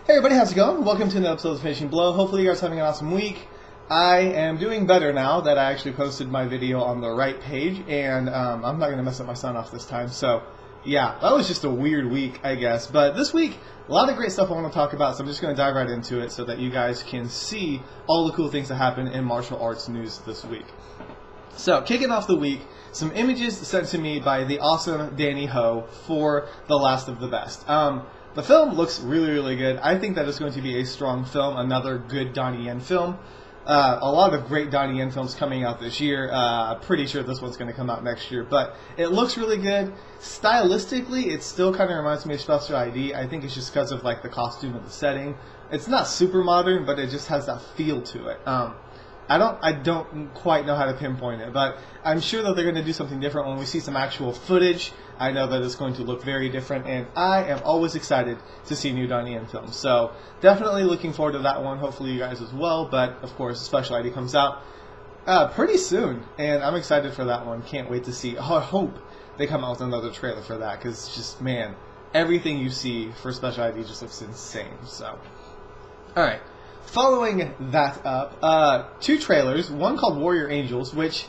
Hey everybody, how's it going? Welcome to another episode of Finishing Blow. Hopefully you guys are having an awesome week. I am doing better now that I actually posted my video on the right page, and I'm not going to mess up my sound off this time. So yeah, that was just a weird week, I guess. But this week, a lot of great stuff I want to talk about, so I'm just going to dive right into it so that you guys can see all the cool things that happen in martial arts news this week. So, kicking off the week, some images sent to me by the awesome Danny Ho for The Last of the Best. The film looks really, really good. I think that it's going to be a strong film, another good Donnie Yen film. A lot of great Donnie Yen films coming out this year. Pretty sure this one's going to come out next year, but it looks really good. Stylistically, it still kind of reminds me of Special ID. I think it's just because of like the costume and the setting. It's not super modern, but it just has that feel to it. I don't quite know how to pinpoint it, but I'm sure that they're going to do something different when we see some actual footage. I know that it's going to look very different, and I am always excited to see new Donnie Yen films. So definitely looking forward to that one. Hopefully you guys as well. But of course, Special ID comes out pretty soon, and I'm excited for that one. Can't wait to see. I hope they come out with another trailer for that, because just man, everything you see for Special ID just looks insane. So, all right. Following that up, two trailers, one called Warrior Angels, which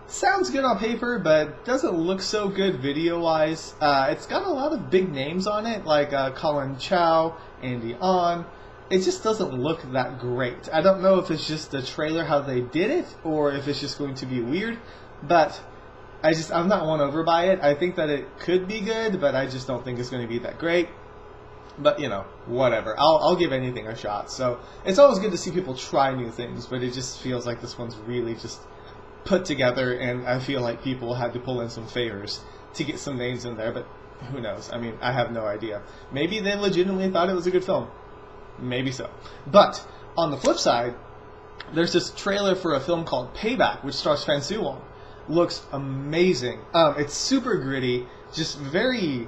sounds good on paper, but doesn't look so good video-wise. It's got a lot of big names on it, like Colin Chow, Andy On. It just doesn't look that great. I don't know if it's just the trailer, how they did it, or if it's just going to be weird, but I'm not won over by it. I think that it could be good, but I just don't think it's going to be that great. But, you know, whatever. I'll give anything a shot. So, it's always good to see people try new things, but it just feels like this one's really just put together, and I feel like people had to pull in some favors to get some names in there, but who knows? I mean, I have no idea. Maybe they legitimately thought it was a good film. Maybe so. But, on the flip side, there's this trailer for a film called Payback, which stars Siu-wong. Looks amazing. It's super gritty, just very...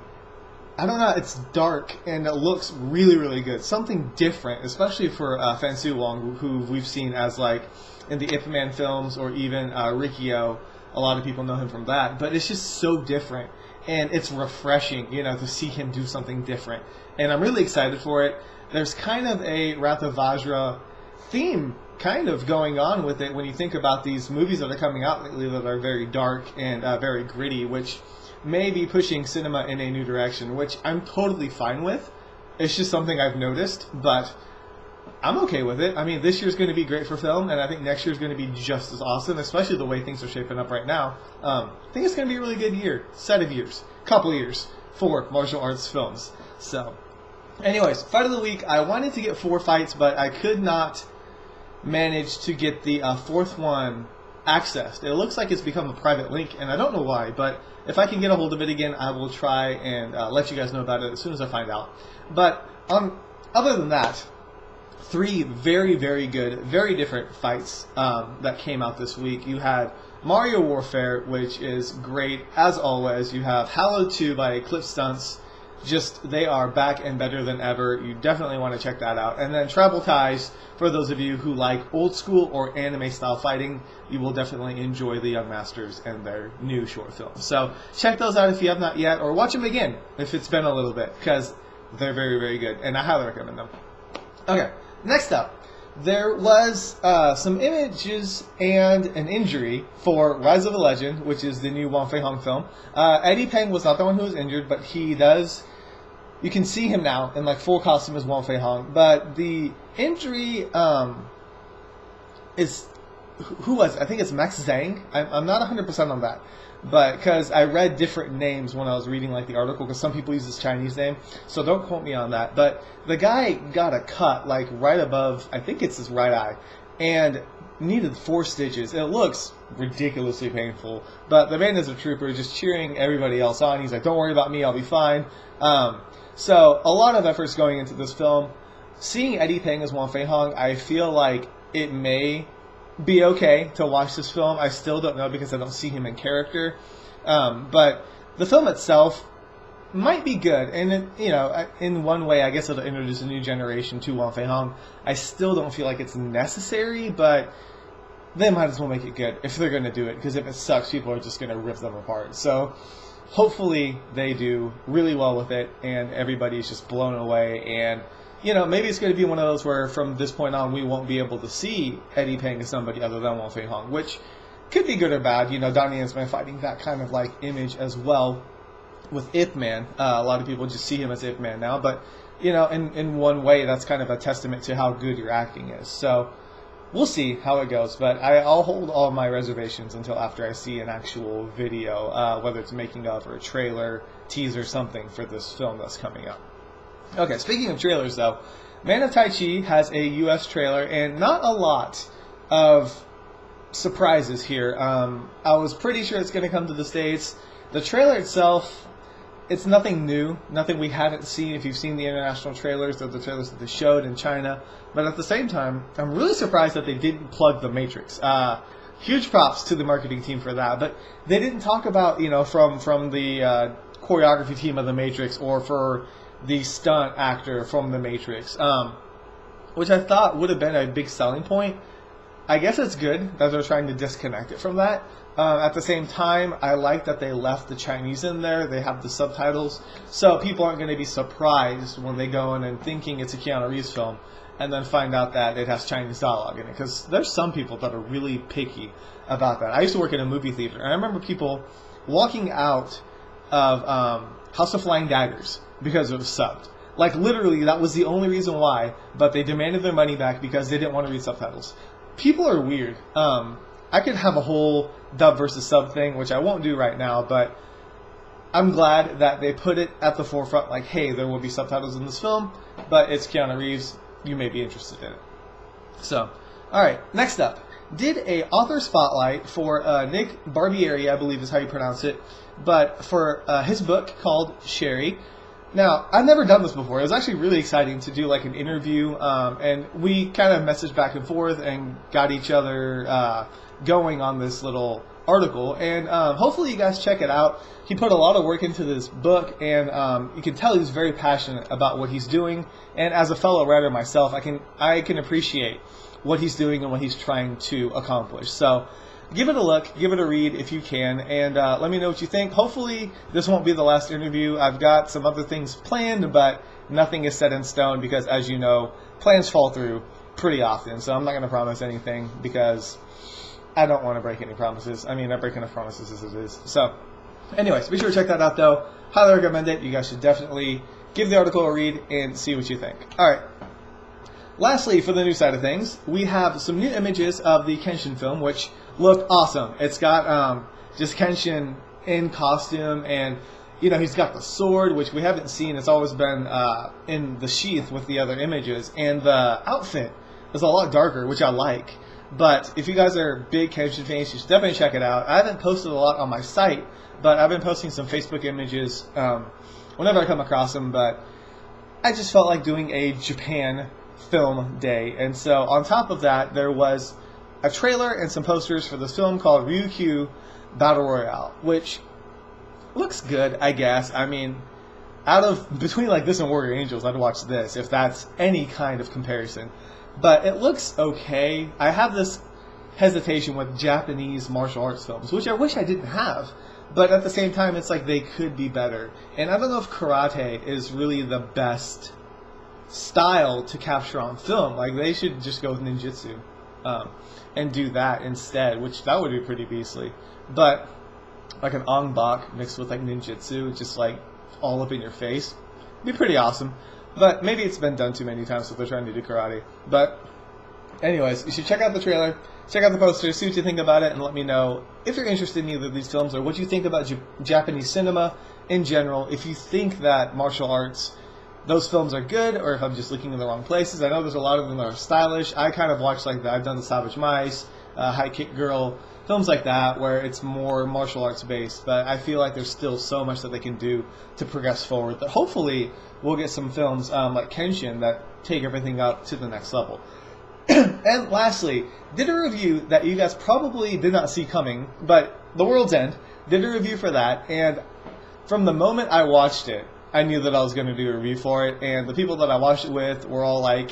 I don't know, it's dark, and it looks really, really good. Something different, especially for Siu-wong, who we've seen as, like, in the Ip Man films, or even Rikio. A lot of people know him from that. But it's just so different, and it's refreshing, you know, to see him do something different. And I'm really excited for it. There's kind of a Wrath of Vajra theme kind of going on with it when you think about these movies that are coming out lately that are very dark and very gritty, which may be pushing cinema in a new direction, which I'm totally fine with. It's just something I've noticed, but I'm okay with it. I mean, this year's going to be great for film, and I think next year's going to be just as awesome, especially the way things are shaping up right now. I think it's going to be a really good couple years for martial arts films. So, anyways, fight of the week. I wanted to get 4 fights, but I could not manage to get the fourth one accessed. It looks like it's become a private link, and I don't know why, but if I can get a hold of it again, I will try and let you guys know about it as soon as I find out. But other than that, 3 very, very good, very different fights that came out this week. You had Mario Warfare, which is great as always. You have Halo 2 by Eclipse Stunts. Just, they are back and better than ever. You definitely want to check that out. And then Tribal Ties, for those of you who like old school or anime style fighting, you will definitely enjoy the Young Masters and their new short film. So check those out if you have not yet, or watch them again if it's been a little bit, because they're very, very good, and I highly recommend them. Okay, next up, there was some images and an injury for Rise of a Legend, which is the new Fei-hung film. Eddie Peng was not the one who was injured, but he does... You can see him now in like full costume as Fei-hung, but the injury is... Who was it? I think it's Max Zhang. I'm not 100% on that, but because I read different names when I was reading like the article, because some people use his Chinese name, so don't quote me on that. But the guy got a cut like right above, I think it's his right eye, and needed 4 stitches. It looks ridiculously painful, but the man is a trooper, just cheering everybody else on. He's like, "Don't worry about me, I'll be fine." So a lot of efforts going into this film. Seeing Eddie Peng as Fei-hung, I feel like it may be okay to watch this film. I still don't know because I don't see him in character. But the film itself might be good. And, in one way, I guess it'll introduce a new generation to Fei-hung. I still don't feel like it's necessary, but they might as well make it good if they're going to do it. Because if it sucks, people are just going to rip them apart. So hopefully they do really well with it and everybody's just blown away and maybe it's going to be one of those where from this point on we won't be able to see Eddie paying somebody other than Fei-hung, which could be good or bad. Donnie Yen's been fighting that kind of like image as well with Ip Man. A lot of people just see him as Ip Man now, but in one way that's kind of a testament to how good your acting is. So we'll see how it goes, but I'll hold all my reservations until after I see an actual video, whether it's making of or a trailer, teaser, something for this film that's coming up. Okay, speaking of trailers though, Man of Tai Chi has a US trailer and not a lot of surprises here. I was pretty sure it's going to come to the States. The trailer itself, it's nothing new, nothing we haven't seen if you've seen the international trailers or the trailers that they showed in China. But at the same time, I'm really surprised that they didn't plug The Matrix. Huge props to the marketing team for that. But they didn't talk about, from the choreography team of The Matrix or for the stunt actor from The Matrix, which I thought would have been a big selling point. I guess it's good that they're trying to disconnect it from that. At the same time, I like that they left the Chinese in there. They have the subtitles, so people aren't going to be surprised when they go in and thinking it's a Keanu Reeves film, and then find out that it has Chinese dialogue in it. Because there's some people that are really picky about that. I used to work in a movie theater, and I remember people walking out of House of Flying Daggers because it was subbed. Like literally, that was the only reason why. But they demanded their money back because they didn't want to read subtitles. People are weird. I could have a whole dub versus sub thing, which I won't do right now, but I'm glad that they put it at the forefront, like, hey, there will be subtitles in this film, but it's Keanu Reeves. You may be interested in it. So, alright, next up. Did a author spotlight for Nick Barbieri, I believe is how you pronounce it, but for his book called Sherry. Now, I've never done this before. It was actually really exciting to do like an interview, and we kind of messaged back and forth and got each other going on this little article, and hopefully you guys check it out. He put a lot of work into this book, and you can tell he's very passionate about what he's doing, and as a fellow writer myself, I can appreciate what he's doing and what he's trying to accomplish. So give it a look, give it a read if you can, and let me know what you think. Hopefully this won't be the last interview. I've got some other things planned, but nothing is set in stone because, as you know, plans fall through pretty often. So I'm not going to promise anything because I don't want to break any promises. I mean, I break enough promises as it is. So anyways, be sure to check that out though. Highly recommend it. You guys should definitely give the article a read and see what you think. Alright. Lastly, for the new side of things, we have some new images of the Kenshin film, which look awesome. It's got just Kenshin in costume, and he's got the sword, which we haven't seen. It's always been in the sheath with the other images, and the outfit is a lot darker, which I like. But if you guys are big Kenshin fans, you should definitely check it out. I haven't posted a lot on my site, but I've been posting some Facebook images whenever I come across them. But I just felt like doing a Japan film day, and so on top of that, there was a trailer and some posters for this film called Ruq Battle Royale, which looks good, I guess. I mean, between like this and Warrior Angels, I'd watch this if that's any kind of comparison. But it looks okay. I have this hesitation with Japanese martial arts films, which I wish I didn't have. But at the same time, it's like they could be better. And I don't know if karate is really the best style to capture on film. Like, they should just go with ninjutsu and do that instead, which that would be pretty beastly. But like an ong bak mixed with like ninjutsu, just like all up in your face, be pretty awesome. But maybe it's been done too many times, so they're trying to do karate. But anyways, you should check out the trailer, check out the poster, see what you think about it, and let me know if you're interested in either of these films or what you think about Japanese cinema in general. If you think that martial arts, those films are good, or if I'm just looking in the wrong places. I know there's a lot of them that are stylish. I kind of watch like that. I've done the Savage Mice, High Kick Girl, films like that where it's more martial arts based. But I feel like there's still so much that they can do to progress forward that hopefully we'll get some films like Kenshin that take everything up to the next level. And lastly, did a review that you guys probably did not see coming, but The World's End, did a review for that, and from the moment I watched it, I knew that I was going to do a review for it, and the people that I watched it with were all like,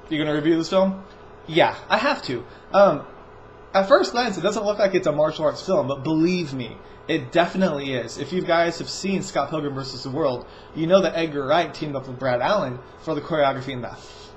"You going to review this film?" Yeah, I have to. at first glance, it doesn't look like it's a martial arts film, but believe me, it definitely is. If you guys have seen Scott Pilgrim vs. the World, you know that Edgar Wright teamed up with Brad Allen for the choreography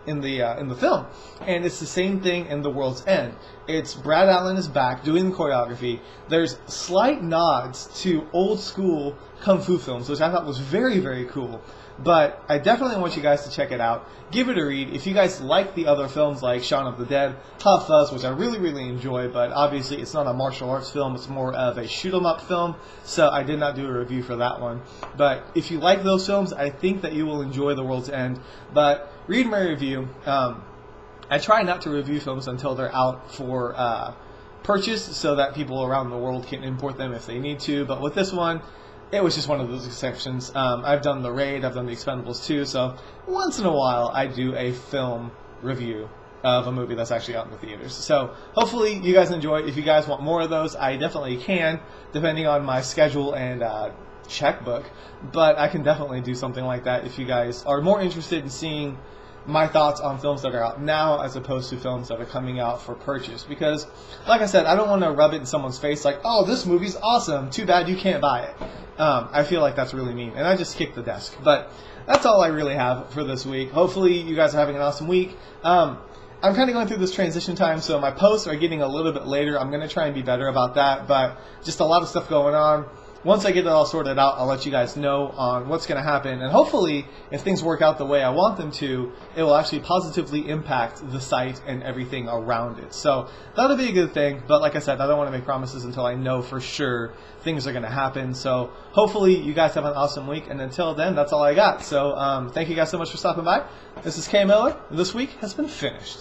in the film, and it's the same thing in The World's End. It's Brad Allen is back doing the choreography. There's slight nods to old school kung fu films, which I thought was very, very cool. But I definitely want you guys to check it out. Give it a read. If you guys like the other films like Shaun of the Dead, Hot Fuzz, which I really, really enjoy, but obviously it's not a martial arts film, it's more of a shoot-'em-up film, so I did not do a review for that one. But if you like those films, I think that you will enjoy The World's End. But read my review. I try not to review films until they're out for purchase so that people around the world can import them if they need to. But with this one, it was just one of those exceptions. I've done The Raid, I've done The Expendables 2, so once in a while I do a film review of a movie that's actually out in the theaters. So hopefully you guys enjoy. If you guys want more of those, I definitely can, depending on my schedule and checkbook. But I can definitely do something like that if you guys are more interested in seeing my thoughts on films that are out now as opposed to films that are coming out for purchase. Because, like I said, I don't want to rub it in someone's face like, oh, this movie's awesome, too bad you can't buy it. I feel like that's really mean, and I just kicked the desk. But that's all I really have for this week. Hopefully you guys are having an awesome week. I'm kind of going through this transition time, so my posts are getting a little bit later. I'm going to try and be better about that, but just a lot of stuff going on. Once I get it all sorted out, I'll let you guys know on what's going to happen. And hopefully, if things work out the way I want them to, it will actually positively impact the site and everything around it. So that'll be a good thing. But like I said, I don't want to make promises until I know for sure things are going to happen. So hopefully you guys have an awesome week. And until then, that's all I got. So thank you guys so much for stopping by. This is K Miller. This week has been finished.